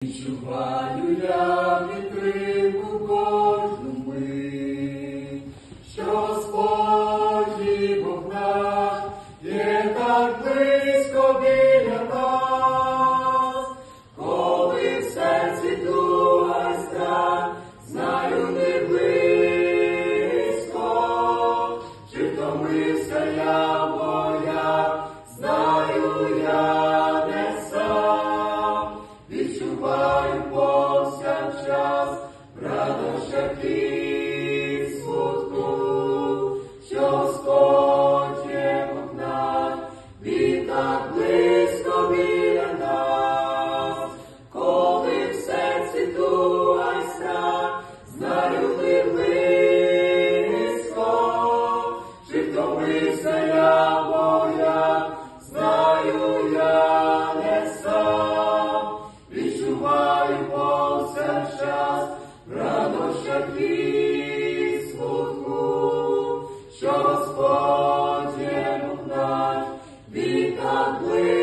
Відчуваю я підтримку кожну мить, що Господь Бог наш є так близько біля нас, коли в серці туга й страх, знаю не близько, чи втомився я в боях, знаю я не сам. Відчуваю повсякчас в радощах і смутку, що Господь є Бог наш, Він так близько біля нас, коли в серці туга й страх, знаю ти близько, чи втомився я в боях, знаю я не сам. Відчуваю повсякчас в радощах і смутку, що Господь є Бог наш, Він так близько.